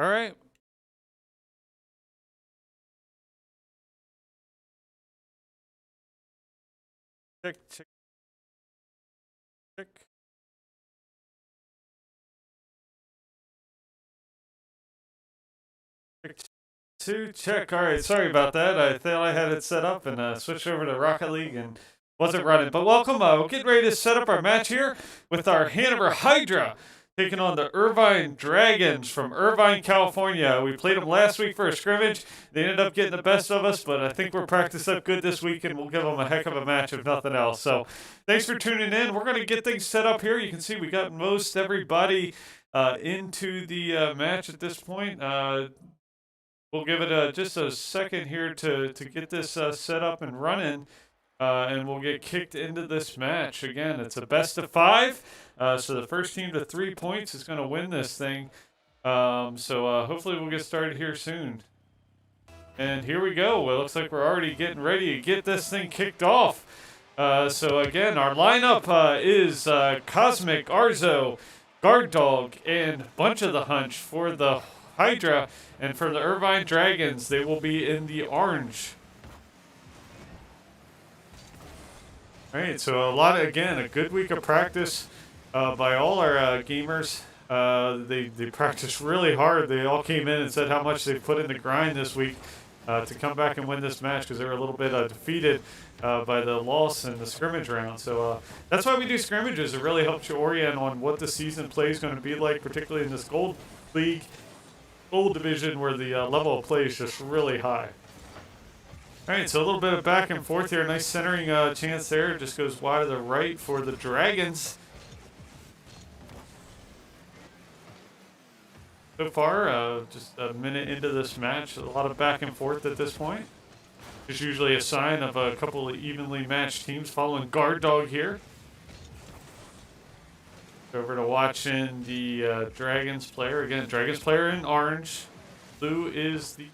All right. Check, check, check. Check, two, check. All right, sorry about that. I thought I had it set up and switched over to Rocket League and wasn't running. But welcome. We're getting ready to set up our match here with our Hanover Hydra taking on the Irvine Dragons from Irvine, California. We played them last week for a scrimmage. They ended up getting the best of us, but I think we're practiced up good this week, and we'll give them a heck of a match if nothing else. So thanks for tuning in. We're going to get things set up here. You can see we got most everybody into the match at this point. We'll give it just a second here to get this set up and running, and we'll get kicked into this match. Again, it's a best of 5, so the first team to 3 points is going to win this thing. So hopefully we'll get started here soon. And here we go. Well, it looks like we're already getting ready to get this thing kicked off. So again, our lineup is Cosmic, Arzo, Guard Dog, and Bunch of the Hunch for the Hydra, and for the Irvine Dragons, they will be in the orange. All right, so a good week of practice by all our gamers. They practiced really hard. They all came in and said how much they put in the grind this week to come back and win this match because they were a little bit defeated by the loss in the scrimmage round. So that's why we do scrimmages. It really helps you orient on what the season play is going to be like, particularly in this Gold League. Gold division where the level of play is just really high. All right, so a little bit of back and forth here. Nice centering chance there. Just goes wide to the right for the Dragons. So far, just a minute into this match, a lot of back and forth at this point. It's usually a sign of a couple of evenly matched teams following Guard Dog here. Over to watching the Dragons player. Again, Dragons player in orange. Blue is the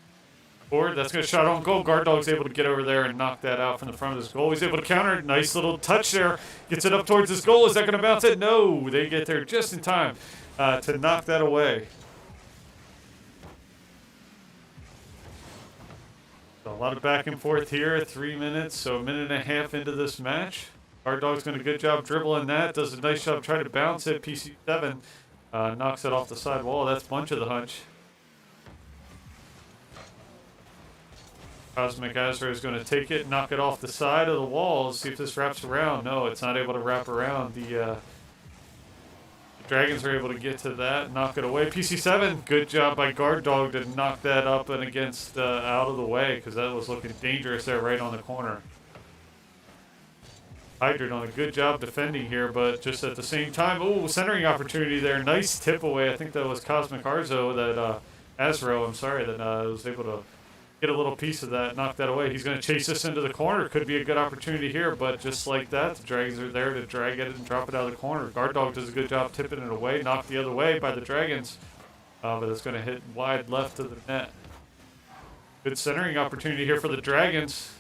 board. That's going to shot on goal. Guard Dog's able to get over there and knock that out from the front of his goal. He's able to counter. Nice little touch there. Gets it up towards his goal. Is that going to bounce it? No. They get there just in time to knock that away. So a lot of back and forth here. 3 minutes, so a minute and a half into this match. Guard Dog's doing a good job dribbling that. Does a nice job trying to bounce it. PC7 knocks it off the side wall. That's Bunch of the Hunch. Cosmic Azra is going to take it, knock it off the side of the wall. See if this wraps around. No, it's not able to wrap around. The Dragons are able to get to that, knock it away. PC7, good job by Guard Dog to knock that up and against out of the way because that was looking dangerous there right on the corner. Hydra doing a good job defending here, but just at the same time, centering opportunity there. Nice tip away. I think that was Cosmic Arzo that, Azro, I'm sorry, that was able to get a little piece of that, knock that away. He's going to chase this into the corner. Could be a good opportunity here, but just like that, the Dragons are there to drag it and drop it out of the corner. Guard Dog does a good job tipping it away, knocked the other way by the Dragons, but it's going to hit wide left of the net. Good centering opportunity here for the Dragons.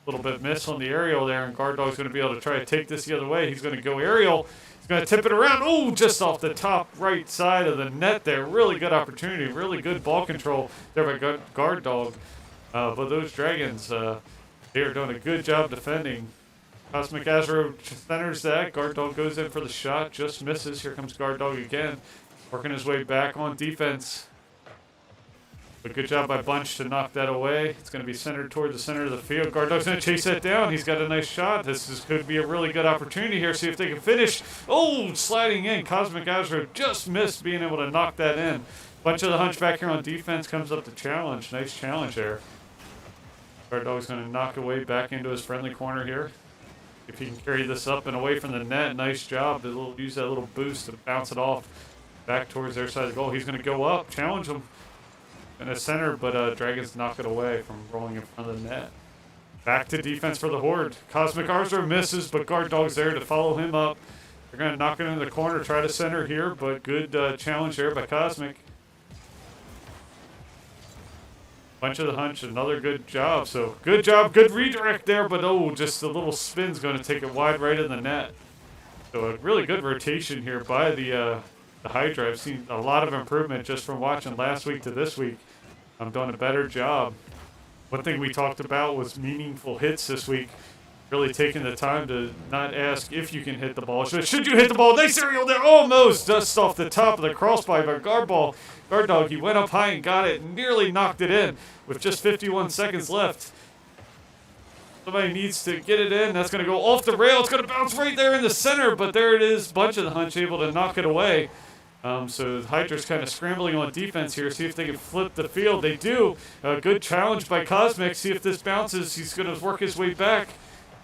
Little bit miss on the aerial there, and Guard Dog's going to be able to try to take this the other way. He's going to go aerial. He's going to tip it around. Oh, just off the top right side of the net there. Really good opportunity. Really good ball control there by Guard Dog. But those Dragons, they are doing a good job defending. Cosmic Azra centers that. Guard Dog goes in for the shot. Just misses. Here comes Guard Dog again. Working his way back on defense. But good job by Bunch to knock that away. It's going to be centered toward the center of the field. Guard Dog's going to chase that down. He's got a nice shot. Could be a really good opportunity here. See if they can finish. Oh, sliding in. Cosmic Azra just missed being able to knock that in. Bunch of the Hunch back here on defense comes up to challenge. Nice challenge there. Guard Dog's going to knock away back into his friendly corner here. If he can carry this up and away from the net, nice job. Use that little boost to bounce it off back towards their side of the goal. He's going to go up, challenge him. In the center, but Dragons knock it away from rolling in front of the net. Back to defense for the Horde. Cosmic Arzo misses, but Guard Dog's there to follow him up. They're going to knock it into the corner, try to center here, but good challenge there by Cosmic. Bunch of the Hunch, another good job. So good job, good redirect there, but just a little spin's going to take it wide right in the net. So a really good rotation here by the the Hydra. I've seen a lot of improvement just from watching last week to this week. I'm doing a better job. One thing we talked about was meaningful hits this week. Really taking the time to not ask if you can hit the ball. Should you hit the ball? Nice aerial there. Almost just off the top of the crossbar by guard dog. He went up high and got it. Nearly knocked it in with just 51 seconds left. Somebody needs to get it in. That's going to go off the rail. It's going to bounce right there in the center. But there it is. Bunch of the Hunch able to knock it away. So Hydra's kind of scrambling on defense here. See if they can flip the field. They do. A good challenge by Cosmic. See if this bounces. He's going to work his way back.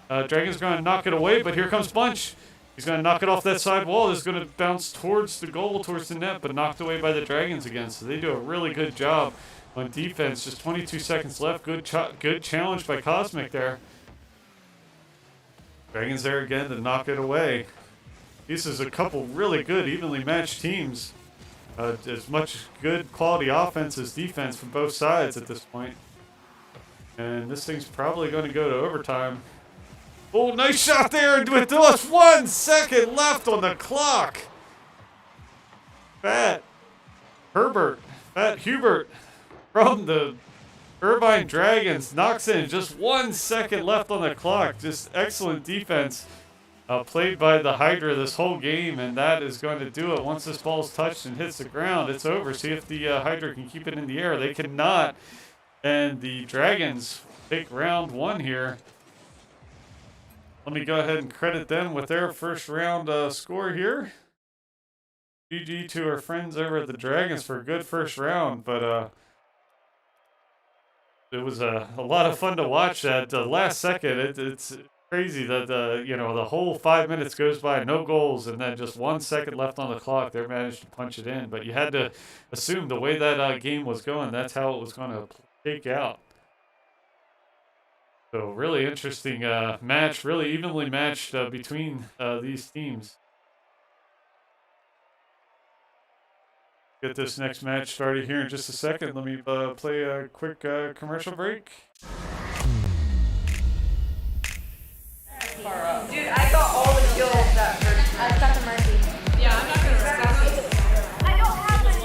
Dragon's going to knock it away, but here comes Bunch. He's going to knock it off that side wall. It's going to bounce towards the goal, towards the net, but knocked away by the Dragons again. So they do a really good job on defense. Just 22 seconds left. Good challenge by Cosmic there. Dragons there again to knock it away. This is a couple really good, evenly matched teams. As much good quality offense as defense from both sides at this point. And this thing's probably going to go to overtime. Oh, nice shot there with just 1 second left on the clock. Fat Hubert from the Irvine Dragons knocks in just 1 second left on the clock. Just excellent defense played by the Hydra this whole game, and that is going to do it. Once this ball's touched and hits the ground, it's over. See if the Hydra can keep it in the air. They cannot, and the Dragons take round one here. Let me go ahead and credit them with their first round score here. GG to our friends over at the Dragons for a good first round, but it was a lot of fun to watch that last second. It's crazy that the whole 5 minutes goes by, no goals, and then just 1 second left on the clock, they managed to punch it in. But you had to assume the way that game was going, that's how it was going to shake out. So really interesting match, really evenly matched between these teams. Get this next match started here in just a second. Let me play a quick commercial break. Dude, I got all the kills that first. I've got the mercy. Yeah, I'm not gonna discuss it. I don't have it.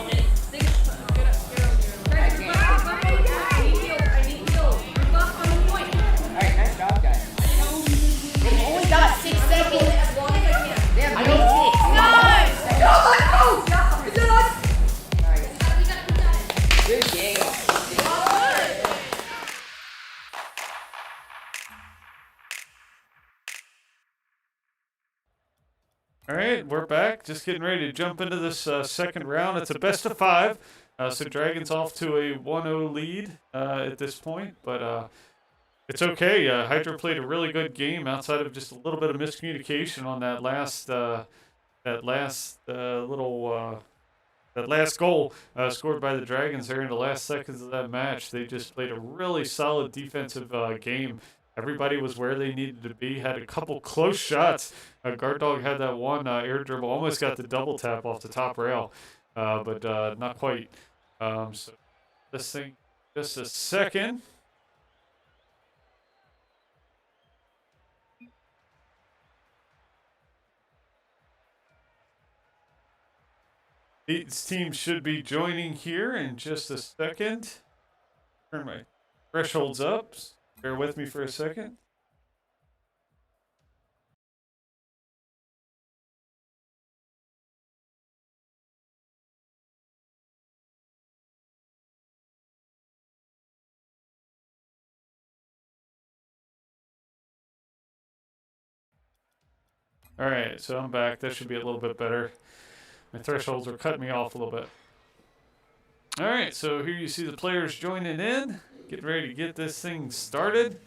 I need heals. We've got on point. Alright, nice job, guys. I only got 6 seconds. As long as I can. Damn, I need 6. No! No! Is it us? Alright. Good game. All right, we're back. Just getting ready to jump into this second round. It's a best of 5. So Dragons off to a 1-0 lead at this point, but it's okay. Hydra played a really good game outside of just a little bit of miscommunication on that last goal scored by the Dragons there in the last seconds of that match. They just played a really solid defensive game. Everybody was where they needed to be. Had a couple close shots. Guard Dog had that one air dribble. Almost got the double tap off the top rail, but not quite. So this thing, just a second. These teams should be joining here in just a second. Turn my thresholds up. Bear with me for a second. All right, so I'm back. That should be a little bit better. My thresholds are cutting me off a little bit. All right, so here you see the players joining in. Getting ready to get this thing started.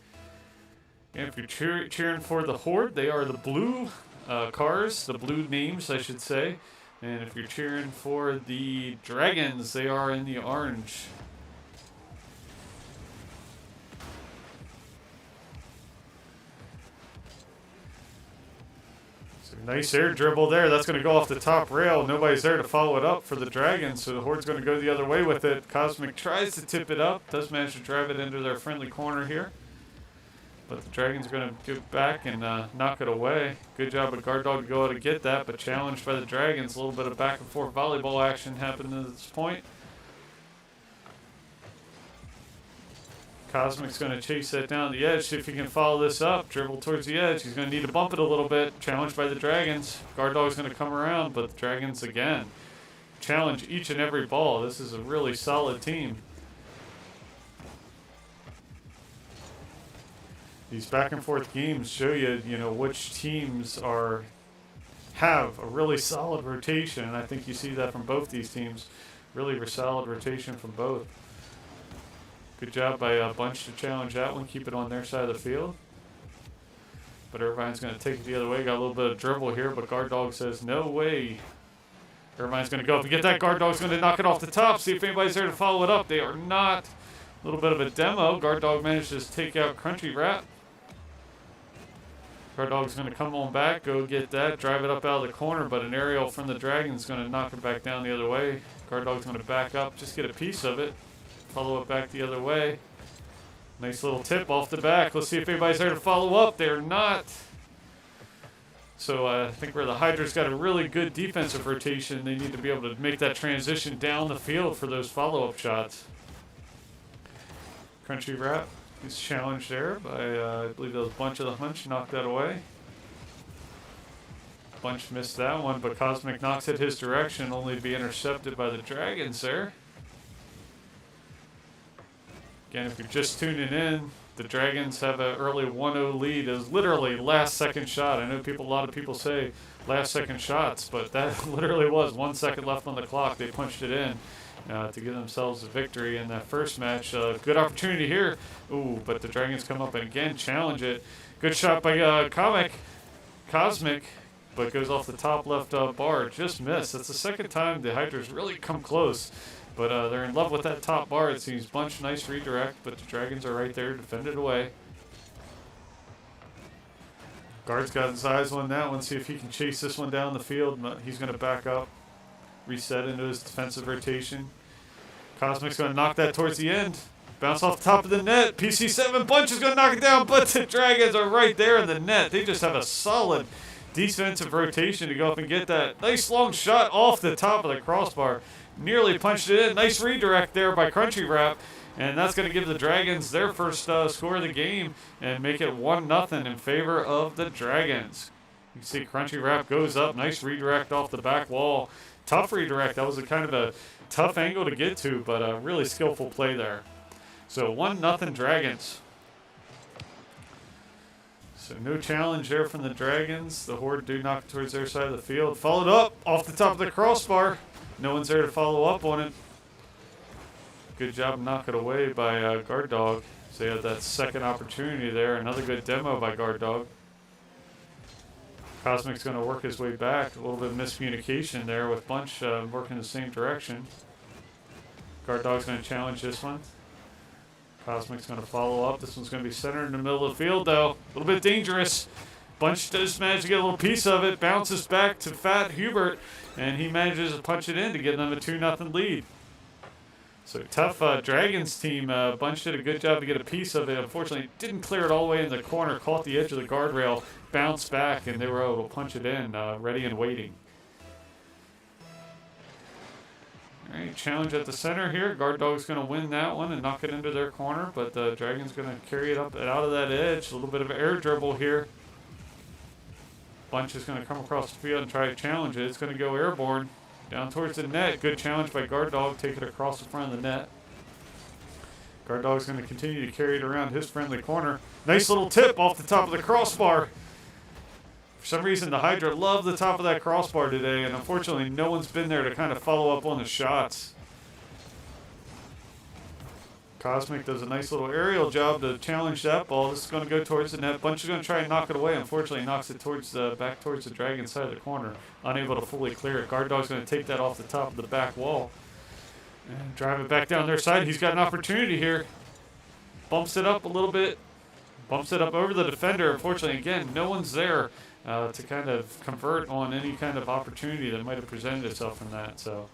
And if you're cheering for the Horde, they are the blue cars, the blue names, I should say. And if you're cheering for the Dragons, they are in the orange. So nice air dribble there. That's going to go off the top rail. Nobody's there to follow it up for the Dragons, so the Horde's going to go the other way with it. Cosmic tries to tip it up. Does manage to drive it into their friendly corner here. But the Dragons are going to get back and knock it away. Good job of Guard Dog to go out and get that, but challenged by the Dragons. A little bit of back and forth volleyball action happened at this point. Cosmic's going to chase that down the edge, see if he can follow this up. Dribble towards the edge. He's going to need to bump it a little bit. Challenged by the Dragons. Guard Dog's going to come around, but the Dragons again challenge each and every ball. This is a really solid team. These back and forth games show you, which teams have a really solid rotation, and I think you see that from both these teams. Really solid rotation from both. Good job by Bunch to challenge that one, keep it on their side of the field. But Irvine's going to take it the other way. Got a little bit of dribble here, but Guard Dog says no way. Irvine's going to go up and get that. Guard Dog's going to knock it off the top. See if anybody's there to follow it up. They are not. A little bit of a demo. Guard Dog manages to take out Crunchy Wrap. Guard Dog's going to come on back, go get that, drive it up out of the corner, but an aerial from the Dragon's going to knock it back down the other way. Guard Dog's going to back up, just get a piece of it, follow it back the other way. Nice little tip off the back. Let's see if anybody's there to follow up. They're not. So I think where the Hydra's got a really good defensive rotation, they need to be able to make that transition down the field for those follow-up shots. Crunchy Wrap. He's challenged there by, I believe that was Bunch of the Hunch, knocked that away. Bunch missed that one, but Cosmic knocks it his direction, only to be intercepted by the Dragons there. Again, if you're just tuning in, the Dragons have an early 1-0 lead. It was literally last second shot. I know a lot of people say last second shots, but that literally was 1 second left on the clock. They punched it in. To give themselves a victory in that first match. Good opportunity here. Ooh, but the Dragons come up and again challenge it. Good shot by Cosmic, but goes off the top left bar. Just missed. That's the second time the Hydras really come close, but they're in love with that top bar. It seems Bunch, nice redirect, but the Dragons are right there, defend it away. Guard's got his eyes on that one. See if he can chase this one down the field. He's going to back up. Reset into his defensive rotation. Cosmic's going to knock that towards the end. Bounce off the top of the net. PC7 Bunch is going to knock it down, but the Dragons are right there in the net. They just have a solid defensive rotation to go up and get that nice long shot off the top of the crossbar. Nearly punched it in. Nice redirect there by Crunchy Wrap. And that's going to give the Dragons their first score of the game and make it 1-0 in favor of the Dragons. You can see Crunchy Wrap goes up. Nice redirect off the back wall. Tough redirect. That was a kind of a tough angle to get to, but a really skillful play there. So 1-0 Dragons. So no challenge there from the Dragons. The Horde do knock it towards their side of the field. Followed up off the top of the crossbar. No one's there to follow up on it. Good job knock it away by Guard Dog. So they had that second opportunity there. Another good demo by Guard Dog. Cosmic's going to work his way back. A little bit of miscommunication there with Bunch working the same direction. Guard Dog's going to challenge this one. Cosmic's going to follow up. This one's going to be centered in the middle of the field, though. A little bit dangerous. Bunch does manage to get a little piece of it. Bounces back to Fat Hubert, and he manages to punch it in to give them a 2-0 lead. So tough Dragons team. Bunch did a good job to get a piece of it. Unfortunately, didn't clear it all the way in the corner. Caught the edge of the guardrail, bounced back, and they were able to punch it in, ready and waiting. All right, challenge at the center here. Guard Dog's going to win that one and knock it into their corner, but the Dragon's going to carry it up and out of that edge. A little bit of air dribble here. Bunch is going to come across the field and try to challenge it. It's going to go airborne. Down towards the net. Good challenge by Guard Dog. Take it across the front of the net. Guard Dog's going to continue to carry it around his friendly corner. Nice little tip off the top of the crossbar. For some reason, the Hydra love the top of that crossbar today, and unfortunately, no one's been there to kind of follow up on the shots. Cosmic does a nice little aerial job to challenge that ball. This is going to go towards the net. Bunch is going to try and knock it away. Unfortunately, knocks it towards back towards the Dragon side of the corner. Unable to fully clear it. Guard Dog's going to take that off the top of the back wall and drive it back down their side. He's got an opportunity here. Bumps it up a little bit. Bumps it up over the defender. Unfortunately, again, no one's there to kind of convert on any kind of opportunity that might have presented itself from that. So,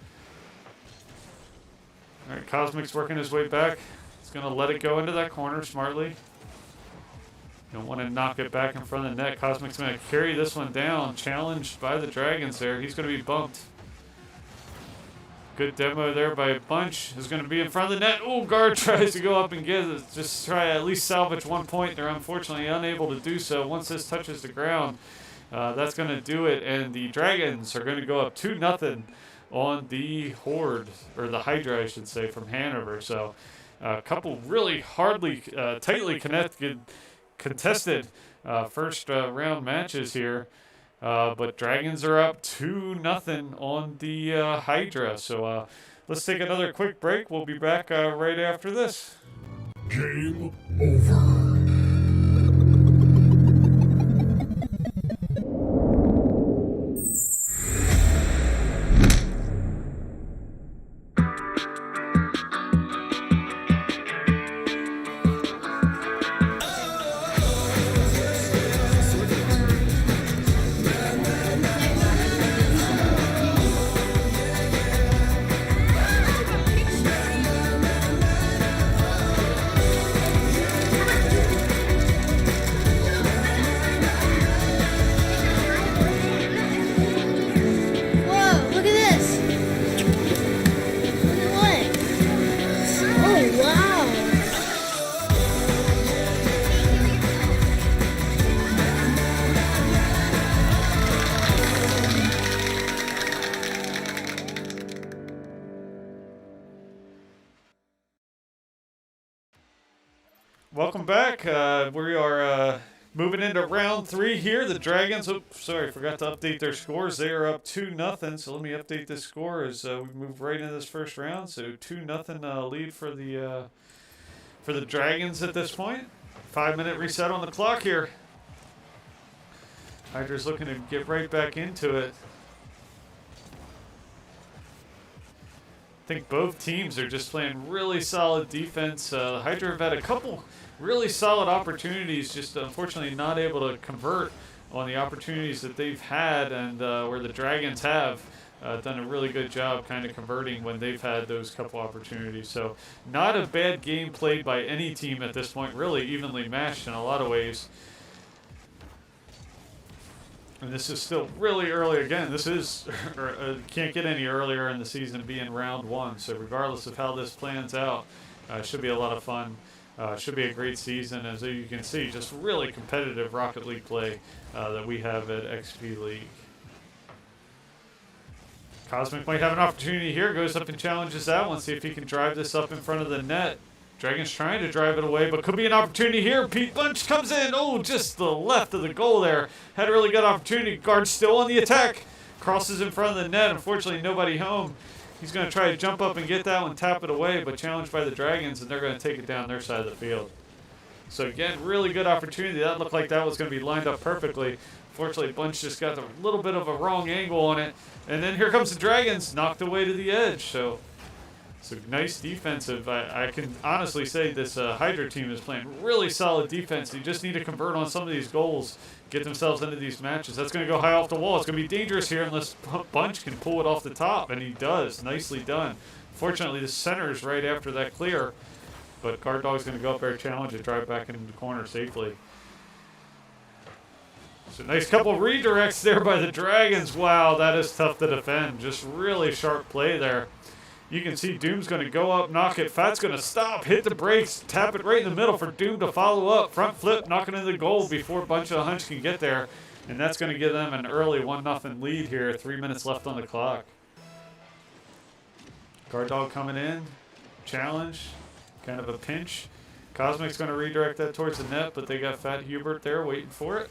all right, Cosmic's working his way back. He's going to let it go into that corner smartly. Don't want to knock it back in front of the net. Cosmic's going to carry this one down. Challenged by the Dragons there. He's going to be bumped. Good demo there by Bunch. Is going to be in front of the net. Oh, guard tries to go up and get it. Just try to at least salvage 1 point. They're unfortunately unable to do so. Once this touches the ground, that's going to do it. And the Dragons are going to go up 2-0 on the Horde, or the Hydra, I should say, from Hanover. So a couple really tightly contested first round matches here. But Dragons are up 2-0 on the Hydra. So let's take another quick break. We'll be back right after this. Game over. Welcome back. We are moving into round 3 here. The Dragons, forgot to update their scores. They are up 2-0. So let me update this score as we move right into this first round. So 2-0 lead for the Dragons at this point. 5-minute reset on the clock here. Hydra's looking to get right back into it. I think both teams are just playing really solid defense. The Hydra have had a couple really solid opportunities, just unfortunately not able to convert on the opportunities that they've had, and where the Dragons have done a really good job kind of converting when they've had those couple opportunities. So not a bad game played by any team at this point, really evenly matched in a lot of ways. And this is still really early. Again, this is can't get any earlier in the season, being round 1. So regardless of how this plans out, it should be a lot of fun. Should be a great season. As you can see, just really competitive Rocket League play that we have at XP League. Cosmic might have an opportunity here. Goes up and challenges that one. See if he can drive this up in front of the net. Dragons trying to drive it away, but could be an opportunity here. Pete Bunch comes in. Oh, just the left of the goal there. Had a really good opportunity. Guard still on the attack. Crosses in front of the net. Unfortunately, nobody home. He's going to try to jump up and get that one, tap it away, but challenged by the Dragons, and they're going to take it down their side of the field. So again, really good opportunity. That looked like that was going to be lined up perfectly. Fortunately, Bunch just got a little bit of a wrong angle on it. And then here comes the Dragons, knocked away to the edge. So nice defensive. I can honestly say this Hydra team is playing really solid defense. They just need to convert on some of these goals, get themselves into these matches. That's going to go high off the wall. It's going to be dangerous here unless Bunch can pull it off the top, and he does. Nicely done. Fortunately, the center is right after that clear, but Guard Dog's going to go up there, challenge it, drive back into the corner safely. So nice couple redirects there by the Dragons. Wow, that is tough to defend. Just really sharp play there. You can see Doom's going to go up, knock it. Fat's going to stop, hit the brakes, tap it right in the middle for Doom to follow up. Front flip, knocking into the goal before Bunch of the Hunch can get there. And that's going to give them an early 1-0 lead here. 3 minutes left on the clock. Guard Dog coming in. Challenge. Kind of a pinch. Cosmic's going to redirect that towards the net, but they got Fat Hubert there waiting for it.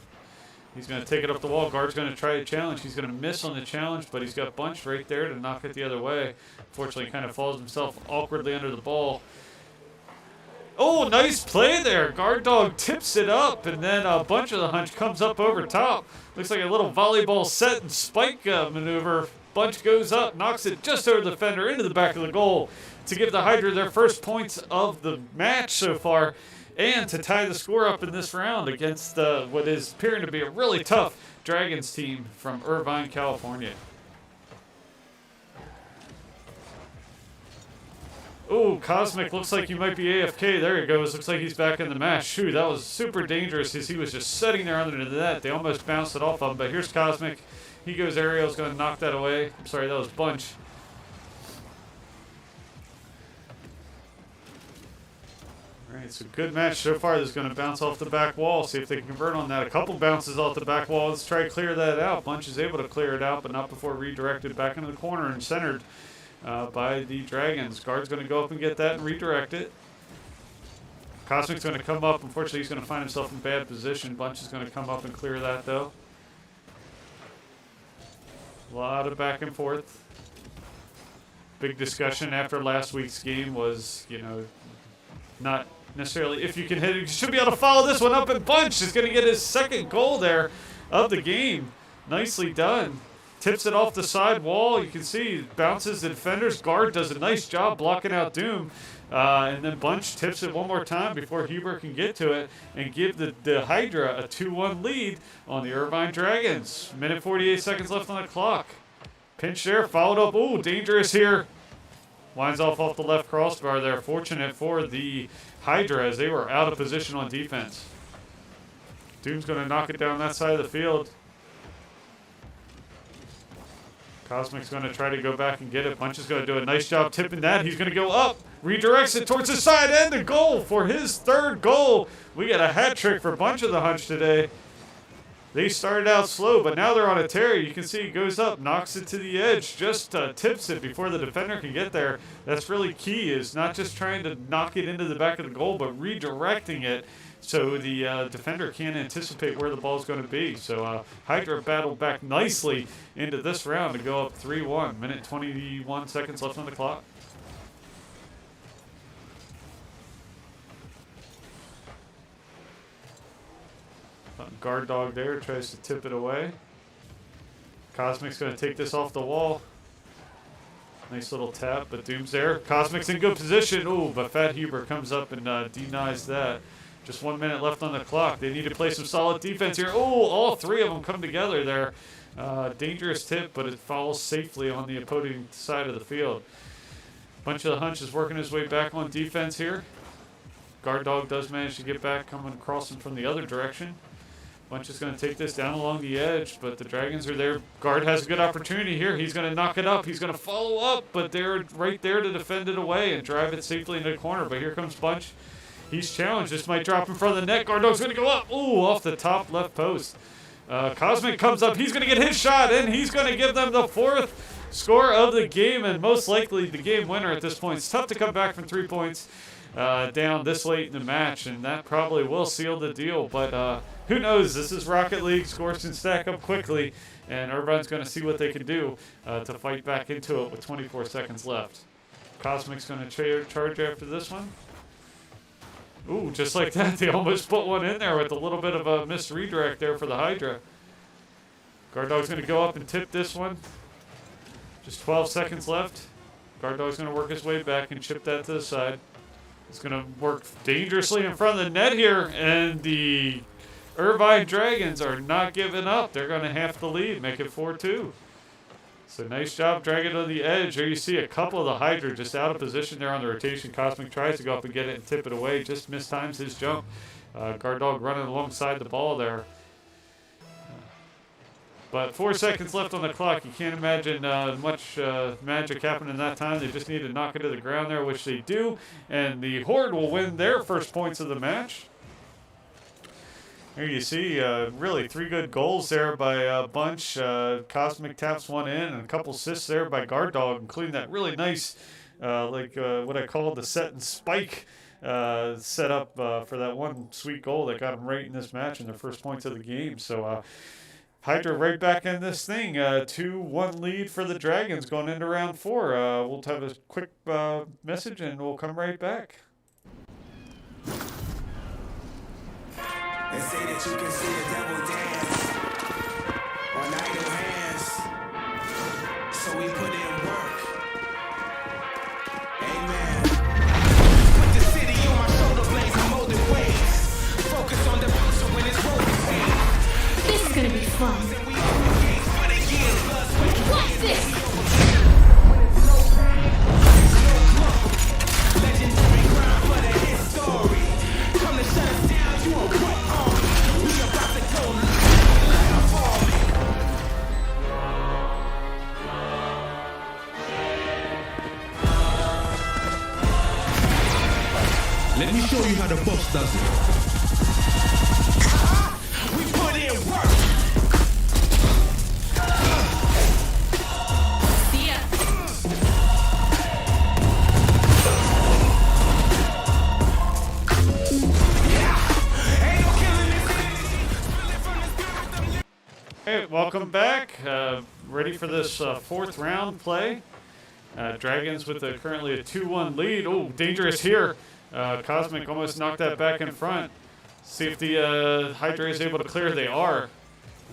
He's going to take it up the wall. Guard's going to try to challenge. He's going to miss on the challenge, but he's got Bunch right there to knock it the other way. Fortunately, kind of falls himself awkwardly under the ball. Oh, nice play there. Guard Dog tips it up, and then a Bunch of the Hunch comes up over top. Looks like a little volleyball set and spike maneuver. Bunch goes up, knocks it just over the defender into the back of the goal to give the Hydra their first points of the match so far, and to tie the score up in this round against what is appearing to be a really tough Dragons team from Irvine, California. Oh, Cosmic looks like he might be AFK. There he goes. Looks like he's back in the match. Shoot, that was super dangerous as he was just sitting there under the net. They almost bounced it off of him. But here's Cosmic. He goes Ariel's going to knock that away. I'm sorry, that was Bunch. Alright, so good match so far. This is going to bounce off the back wall. See if they can convert on that. A couple bounces off the back wall. Let's try to clear that out. Bunch is able to clear it out, but not before redirected back into the corner and centered by the Dragons. Guard's going to go up and get that and redirect it. Cosmic's going to come up. Unfortunately, he's going to find himself in bad position. Bunch is going to come up and clear that, though. A lot of back and forth. Big discussion after last week's game was, you know, not necessarily if you can hit it. You should be able to follow this one up, and Bunch is going to get his second goal there of the game. Nicely done. Tips it off the side wall. You can see bounces the defenders. Guard does a nice job blocking out Doom. And then Bunch tips it one more time before Huber can get to it and give the Hydra a 2-1 lead on the Irvine Dragons. Minute 48 seconds left on the clock. Pinch there, followed up. Ooh, dangerous here. Winds off the left crossbar there. Fortunate for the Hydra as they were out of position on defense. Doom's going to knock it down that side of the field. Cosmic's going to try to go back and get it. Bunch is going to do a nice job tipping that. He's going to go up. Redirects it towards the side and the goal for his third goal. We got a hat trick for Bunch of the Hunch today. They started out slow, but now they're on a tear. You can see he goes up, knocks it to the edge, just tips it before the defender can get there. That's really key, is not just trying to knock it into the back of the goal, but redirecting it so the defender can't anticipate where the ball is going to be. So Hydra battled back nicely into this round to go up 3-1. Minute 21 seconds left on the clock. Guard dog there tries to tip it away. Cosmic's going to take this off the wall. Nice little tap, but Doom's there. Cosmic's in good position. Ooh, but Fat Huber comes up and denies that. Just 1 minute left on the clock. They need to play some solid defense here. Oh, all three of them come together there. Dangerous tip, but it falls safely on the opposing side of the field. Bunch of the Hunch is working his way back on defense here. Guard dog does manage to get back, crossing from the other direction. Bunch is going to take this down along the edge, but the Dragons are there. Guard has a good opportunity here. He's going to knock it up. He's going to follow up, but they're right there to defend it away and drive it safely into the corner. But here comes Bunch. He's challenged. This might drop in front of the net. Guard dog's going to go up. Ooh, off the top left post. Cosmic comes up. He's going to get his shot, and he's going to give them the fourth score of the game, and most likely the game winner at this point. It's tough to come back from 3 points down this late in the match, and that probably will seal the deal. But who knows? This is Rocket League. Scores can stack up quickly, and Irvine's going to see what they can do to fight back into it with 24 seconds left. Cosmic's going to charge after this one. Ooh, just like that, they almost put one in there with a little bit of a missed redirect there for the Hydra. Guard Dog's going to go up and tip this one. Just 12 seconds left. Guard Dog's going to work his way back and chip that to the side. It's going to work dangerously in front of the net here, and the Irvine Dragons are not giving up. They're going to have to lead, make it 4-2. So nice job dragging to the edge. Here you see a couple of the Hydra just out of position there on the rotation. Cosmic tries to go up and get it and tip it away. Just mistimes his jump. Guard Dog running alongside the ball there. But 4 seconds left on the clock. You can't imagine much magic happening that time. They just need to knock it to the ground there, which they do. And the Horde will win their first points of the match. Here you see really 3 good goals there by Bunch. Cosmic taps one in, and a couple assists there by Guard Dog, including that really nice, what I call the set and spike set up for that one sweet goal that got them right in this match in the first points of the game. So Hydra right back in this thing. 2-1 lead for the Dragons going into round 4. We'll have a quick message, and we'll come right back. They say that you can see the devil dance on idle hands, so we put in work. Amen. Put the city on my shoulder blades and molded waves. Focus on the future when it's rolling waves. This is gonna be fun. Watch this! Let me show you how the boss does it. We put in work. See ya. Ain't no killing this. Hey, welcome back. Ready for this fourth round play. Dragons with currently a 2-1 lead. Oh, dangerous here. Cosmic almost knocked that back in front. See if the Hydra is able to clear. They are.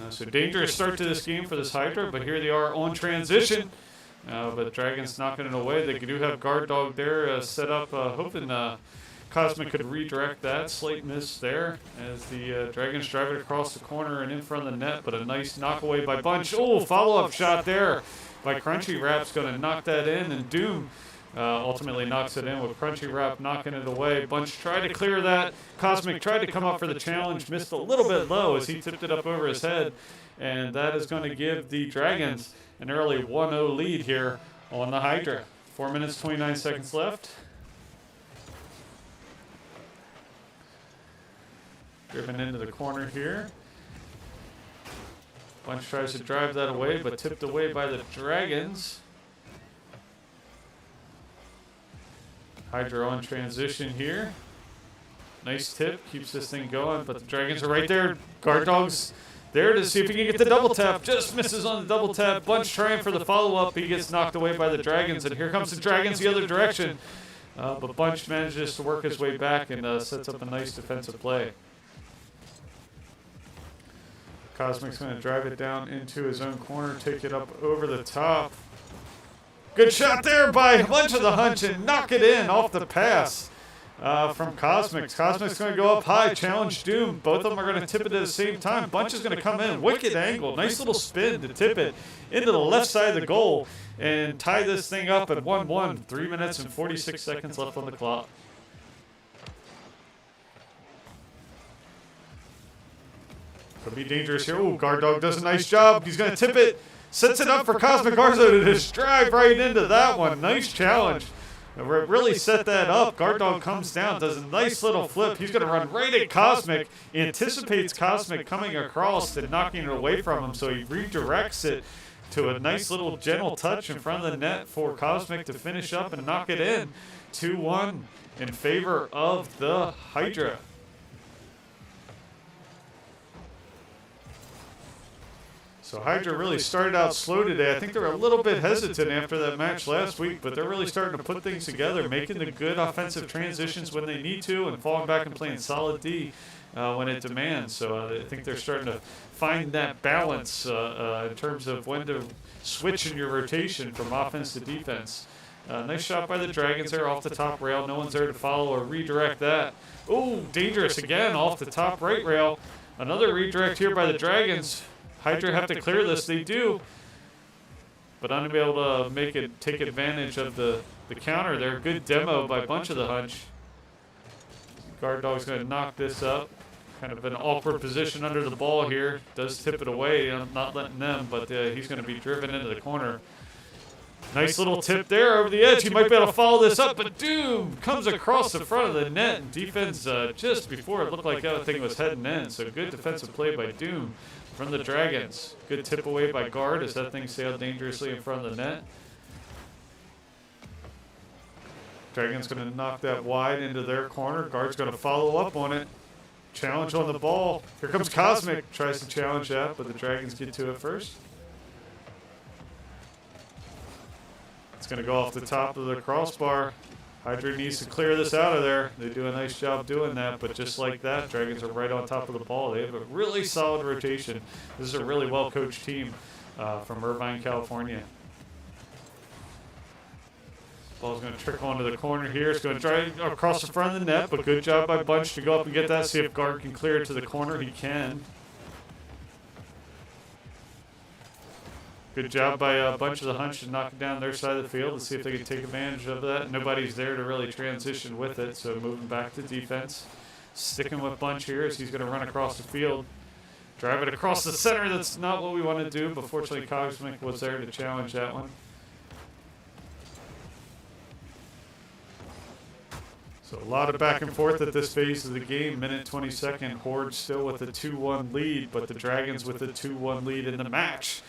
So dangerous start to this game for this Hydra, but here they are on transition. But Dragons knocking it away. They do have Guard Dog there set up, hoping Cosmic could redirect that. Slight miss there as the Dragons drive it across the corner and in front of the net, but a nice knockaway by Bunch. Oh, follow-up shot there by Crunchy Rap's going to knock that in, and Doom ultimately knocks it in with Crunchy Rap knocking it away. Bunch tried to clear that. Cosmic tried to come up for the challenge, missed a little bit low as he tipped it up over his head, and that is going to give the Dragons an early 1-0 lead here on the Hydra. 4 minutes, 29 seconds left. Driven into the corner here. Bunch tries to drive that away, but tipped away by the Dragons. Hydra on transition here. Nice tip, keeps this thing going, but the Dragons are right there. Guard Dog's there to see if he can get the double tap. Just misses on the double tap. Bunch trying for the follow-up. He gets knocked away by the Dragons, and here comes the Dragons the other direction. But Bunch manages to work his way back and sets up a nice defensive play. Cosmic's going to drive it down into his own corner, take it up over the top. Good shot there by a bunch of the hunch and knock it in off the pass from Cosmic's. Cosmic's going to go up high, challenge Doom. Both of them are going to tip it at the same time. Bunch is going to come in, wicked angle, nice little spin to tip it into the left side of the goal and tie this thing up at 1-1. 3 minutes and 46 seconds left on the clock. Could be dangerous here. Oh, Guard Dog does a nice job. He's going to tip it. Sets it up for Cosmic Arzo to just drive right into that one. Nice challenge. Really set that up. Guard Dog comes down, does a nice little flip. He's going to run right at Cosmic. Anticipates Cosmic coming across and knocking it away from him, so he redirects it to a nice little gentle touch in front of the net for Cosmic to finish up and knock it in. 2-1 in favor of the Hydra. So Hydra really started out slow today. I think they were a little bit hesitant after that match last week, but they're really starting to put things together, making the good offensive transitions when they need to and falling back and playing solid D when it demands. So I think they're starting to find that balance in terms of when to switch in your rotation from offense to defense. Nice shot by the Dragons there off the top rail. No one's there to follow or redirect that. Oh, dangerous again off the top right rail. Another redirect here by the Dragons. Hydra have to clear this, they do, but unable to take advantage of the counter there. Good demo by Bunch of the Hunch. Guard Dog's going to knock this up. Kind of an awkward position under the ball here. Does tip it away, not letting them, but he's going to be driven into the corner. Nice little tip there over the edge. He might be able to follow this up, but Doom comes across the front of the net and defense just before it looked like that thing was heading in. So good defensive play by Doom from the Dragons. Good tip away by Guard as that thing sailed dangerously in front of the net. Dragons going to knock that wide into their corner. Guard's going to follow up on it. Challenge on the ball. Here comes Cosmic. Tries to challenge that, but the Dragons get to it first. It's going to go off the top of the crossbar. Hydra needs to clear this out of there. They do a nice job doing that, but just like that, Dragons are right on top of the ball. They have a really solid rotation. This is a really well-coached team from Irvine, California. Ball's going to trickle onto the corner here. It's going to drive across the front of the net, but good job by Bunch to go up and get that. See if Guard can clear it to the corner. He can. Good job by a bunch of the Hunch to knock it down their side of the field to see if they can take advantage of that. Nobody's there to really transition with it, so moving back to defense. Sticking with Bunch here as he's going to run across the field. Drive it across the center. That's not what we want to do, but fortunately Cosmic was there to challenge that one. So a lot of back and forth at this phase of the game. Minute 22nd. Horde still with a 2-1 lead, but the Dragons with a 2-1 lead in the match.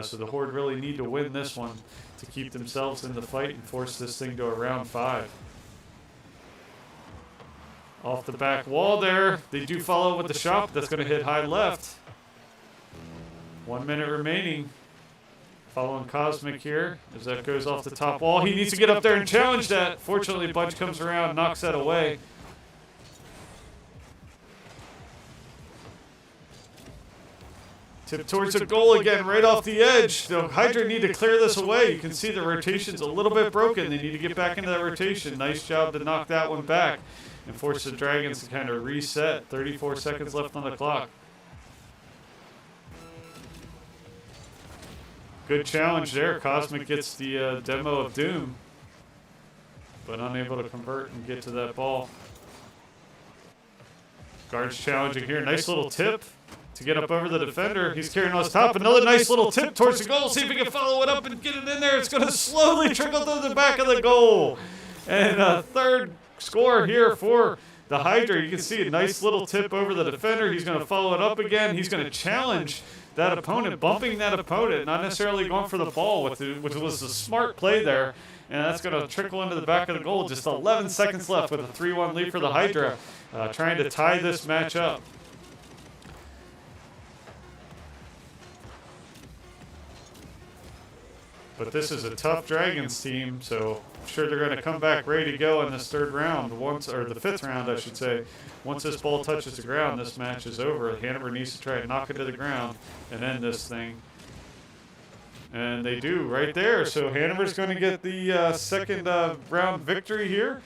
So the Horde really need to win this one to keep themselves in the fight and force this thing to a round 5. Off the back wall there. They do follow with the shot. That's going to hit high left. 1 minute remaining. Following Cosmic here as that goes off the top wall. He needs to get up there and challenge that. Fortunately, Bunch comes around, knocks that away. Tip towards the goal again, right off the edge. So Hydra need to clear this away. You can see the rotation's a little bit broken. They need to get back into that rotation. Nice job to knock that one back and force the Dragons to kind of reset. 34 seconds left on the clock. Good challenge there. Cosmic gets the demo of Doom, but unable to convert and get to that ball. Guards challenging here. Nice little tip to get up over the defender. He's carrying on his top. Another nice little tip towards the goal. See if he can follow it up and get it in there. It's going to slowly trickle through the back of the goal. And third score here for the Hydra. You can see a nice little tip over the defender. He's going to follow it up again. He's going to challenge that opponent, bumping that opponent, not necessarily going for the ball, which was a smart play there. And that's going to trickle into the back of the goal. Just 11 seconds left with a 3-1 lead for the Hydra, trying to tie this match up. But this is a tough Dragons team, so I'm sure they're going to come back ready to go in this third round, or the fifth round, I should say. Once this ball touches the ground, this match is over. Hanover needs to try and knock it to the ground and end this thing. And they do right there. So Hanover's going to get the second round victory here.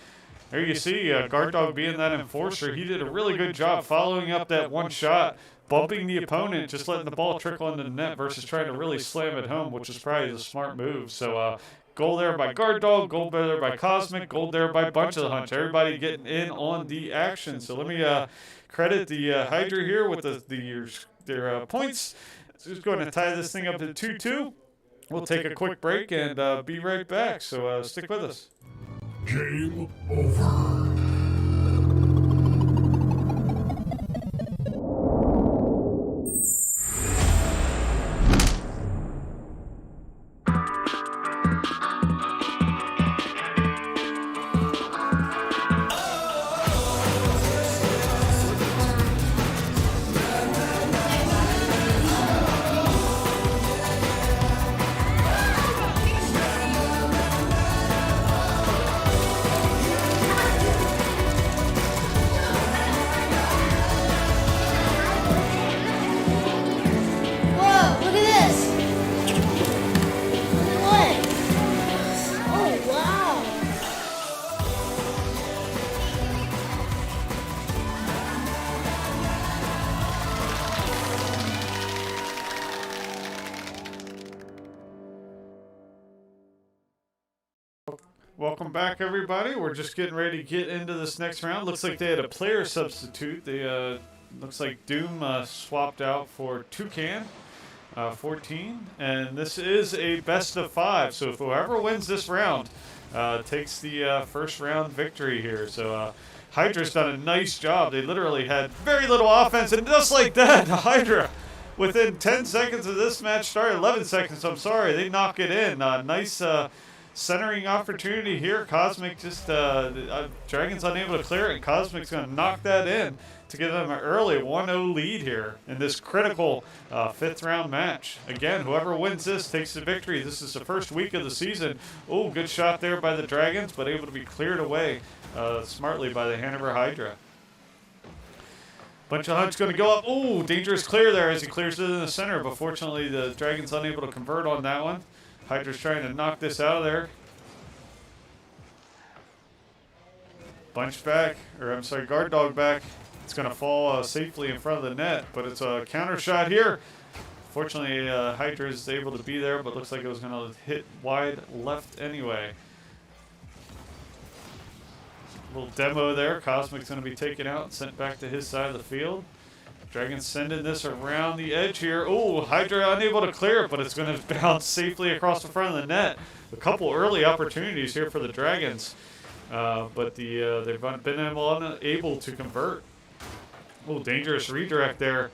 There you see Guard Dog being that enforcer. He did a really good job following up that one shot, bumping the opponent, just letting the ball trickle into the net versus trying to really slam it home, which was probably the smart move. So goal there by Guard Dog, goal there by Cosmic, goal there by Bunch of the Hunch. Everybody getting in on the action. So let me credit the Hydra here with their points. Just going to tie this thing up to 2-2. We'll take a quick break and be right back. So stick with us. Game over. Welcome back, everybody. We're just getting ready to get into this next round. Looks like they had a player substitute. They looks like Doom swapped out for Toucan 14, and this is a best of 5. So if whoever wins this round takes the first round victory here. So Hydra's done a nice job. They literally had very little offense, and just like that, Hydra, within 10 seconds of this match started, 11 seconds, I'm sorry, they knock it in. Nice centering opportunity here. Cosmic just, Dragon's unable to clear it, and Cosmic's going to knock that in to give them an early 1-0 lead here in this critical 5th round match. Again, whoever wins this takes the victory. This is the first week of the season. Oh, good shot there by the Dragons, but able to be cleared away smartly by the Hanover Hydra. Bunch of Hunt's going to go up. Oh, dangerous clear there as he clears it in the center, but fortunately the Dragons unable to convert on that one. Hydra's trying to knock this out of there. Bunch back, or I'm sorry, Guard Dog back. It's going to fall safely in front of the net, but it's a counter shot here. Fortunately, Hydra is able to be there, but looks like it was going to hit wide left anyway. Little demo there. Cosmic's going to be taken out and sent back to his side of the field. Dragons sending this around the edge here. Oh, Hydra unable to clear it, but it's going to bounce safely across the front of the net. A couple early opportunities here for the Dragons. but they've been unable to convert. Oh, dangerous redirect there.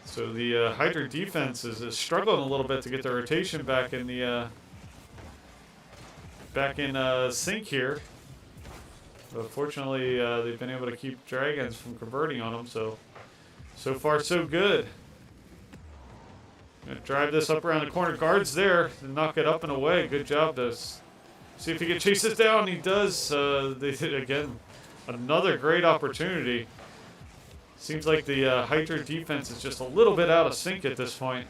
So the Hydra defense is struggling a little bit to get the rotation back in the sync here. But fortunately, they've been able to keep Dragons from converting on them. So far so good. Gonna drive this up around the corner. Guards there to knock it up and away. Good job to see if he can chase this down. He does. They did again. Another great opportunity. Seems like the Hydra defense is just a little bit out of sync at this point.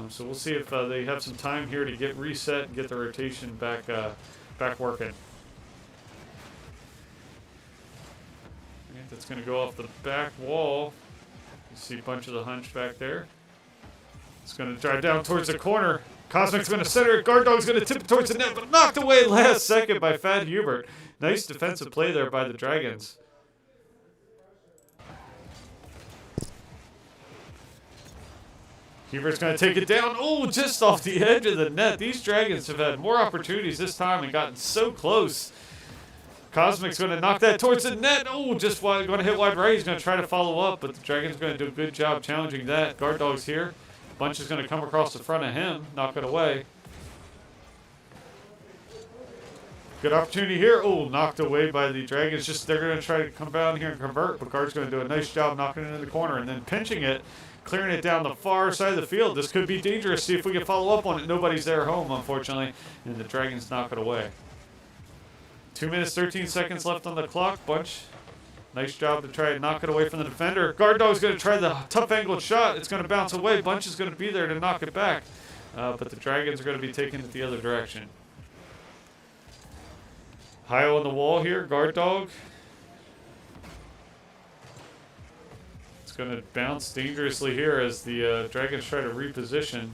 So we'll see if they have some time here to get reset and get the rotation back working. I think that's going to go off the back wall. You see a bunch of the hunch back there. It's going to drive down towards the corner. Cosmic's going to center it. Guard Dog's going to tip it towards the net, but knocked away last second by Fat Hubert. Nice defensive play there by the Dragons. Hubert's going to take it down. Oh, just off the edge of the net. These Dragons have had more opportunities this time and gotten so close. Cosmic's going to knock that towards the net. Oh, just going to hit wide right. He's going to try to follow up, but the Dragons are going to do a good job challenging that. Guard Dog's here. Bunch is going to come across the front of him, knock it away. Good opportunity here. Oh, knocked away by the Dragons. Just they're going to try to come down here and convert, but Guard's going to do a nice job knocking it into the corner and then pinching it, clearing it down the far side of the field. This could be dangerous. See if we can follow up on it. Nobody's there home, unfortunately, and the Dragons knock it away. 2 minutes, 13 seconds left on the clock. Bunch, nice job to try and knock it away from the defender. Guard Dog's going to try the tough angled shot. It's going to bounce away. Bunch is going to be there to knock it back, but the Dragons are going to be taking it the other direction. High on the wall here, Guard Dog. It's going to bounce dangerously here as the Dragons try to reposition.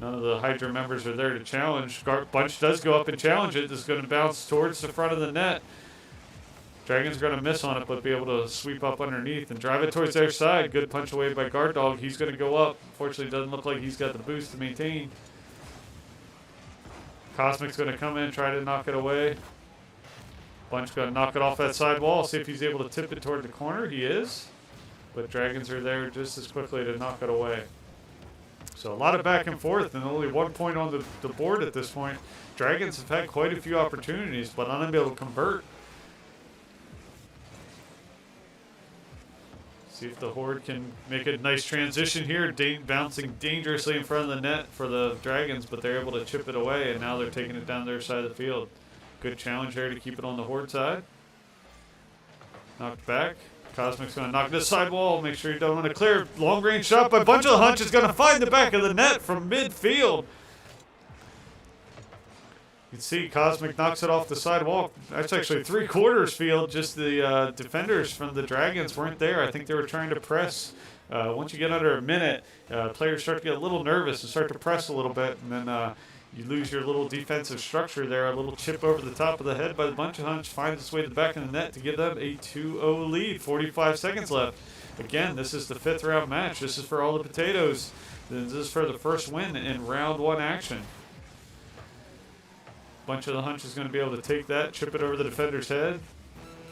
None of the Hydra members are there to challenge. Bunch does go up and challenge it. This is going to bounce towards the front of the net. Dragons are going to miss on it, but be able to sweep up underneath and drive it towards their side. Good punch away by Guard Dog. He's going to go up. Unfortunately, doesn't look like he's got the boost to maintain. Cosmic's going to come in and try to knock it away. Bunch going to knock it off that side wall. See if he's able to tip it toward the corner. He is. But Dragons are there just as quickly to knock it away. So a lot of back and forth and only 1 point on the board at this point. Dragons have had quite a few opportunities, but unable to convert. See if the Horde can make a nice transition here. Bouncing dangerously in front of the net for the Dragons, but they're able to chip it away, and now they're taking it down their side of the field. Good challenge there to keep it on the Horde side. Knocked back. Cosmic's going to knock this sidewall. Make sure you don't want to clear. Long range shot by Bunch of the Hunch is going to find the back of the net from midfield. You can see Cosmic knocks it off the sidewall. That's actually 3/4 field. Just the defenders from the Dragons weren't there. I think they were trying to press. Once you get under a minute, players start to get a little nervous and start to press a little bit, and then you lose your little defensive structure there. A little chip over the top of the head by the Bunch of Hunch finds its way to the back of the net to give them a 2-0 lead. 45 seconds left. Again, this is the 5th round match. This is for all the potatoes. This is for the first win in round 1 action. Bunch of the Hunch is going to be able to take that, chip it over the defender's head.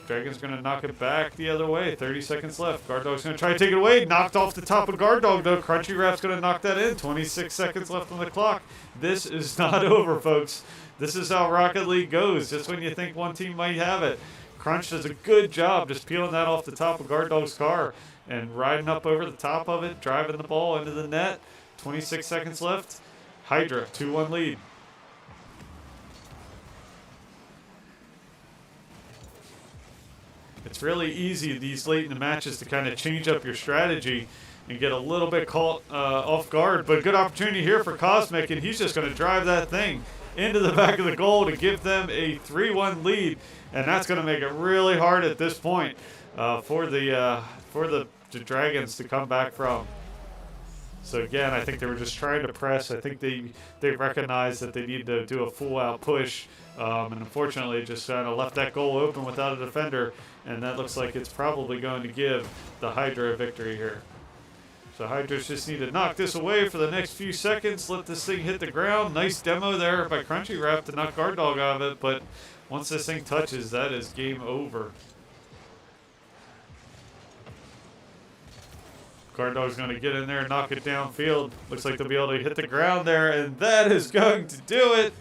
Dragon's going to knock it back the other way. 30 seconds left. Guard Dog's going to try to take it away. Knocked off the top of Guard Dog, though. Crunchy Wrap's going to knock that in. 26 seconds left on the clock. This is not over, folks. This is how Rocket League goes. Just when you think one team might have it. Crunch does a good job just peeling that off the top of Guard Dog's car and riding up over the top of it, driving the ball into the net. 26 seconds left. Hydra, 2-1 lead. It's really easy these late in the matches to kind of change up your strategy and get a little bit caught off guard. But good opportunity here for Cosmic, and he's just going to drive that thing into the back of the goal to give them a 3-1 lead. And that's going to make it really hard at this point for the Dragons to come back from. So again, I think they were just trying to press. I think they recognized that they needed to do a full-out push. And unfortunately, just kind of left that goal open without a defender. And that looks like it's probably going to give the Hydra a victory here. So Hydras just need to knock this away for the next few seconds. Let this thing hit the ground. Nice demo there by Crunchy Wrap to knock Guard Dog out of it. But Once this thing touches, that is game over. Guard Dog's going to get in there and knock it downfield. Looks like they'll be able to hit the ground there, and that is going to do it.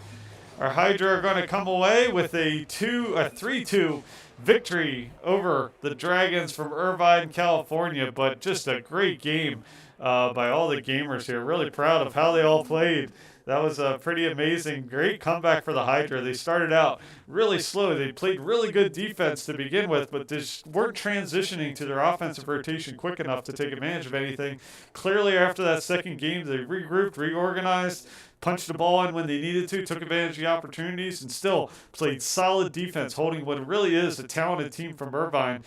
Our Hydra are going to come away with a 3-2 victory over the Dragons from Irvine, California. But just a great game by all the gamers here. Really proud of how they all played. That was pretty amazing. Great comeback for the Hydra. They started out really slow. They played really good defense to begin with, but just weren't transitioning to their offensive rotation quick enough to take advantage of anything. Clearly, after that second game, they regrouped, reorganized, punched the ball in when they needed to, took advantage of the opportunities, and still played solid defense, holding what really is a talented team from Irvine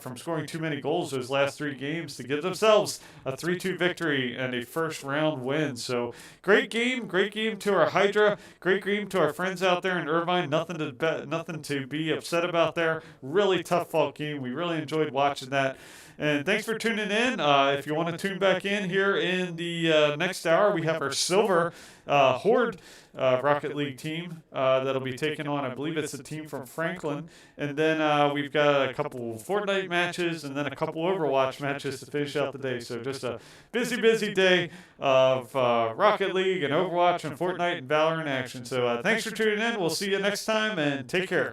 from scoring too many goals those last 3 games to give themselves a 3-2 victory and a first-round win. So great game to our Hydra, great game to our friends out there in Irvine. Nothing to be upset about there. Really tough fought game. We really enjoyed watching that. And thanks for tuning in. If you want to tune back in here in the next hour, we have our Silver Horde Rocket League team that'll be taking on, I believe it's a team from Franklin. And then we've got a couple Fortnite matches and then a couple Overwatch matches to finish out the day. So just a busy day of Rocket League and Overwatch and Fortnite and Valorant action. So thanks for tuning in. We'll see you next time and take care.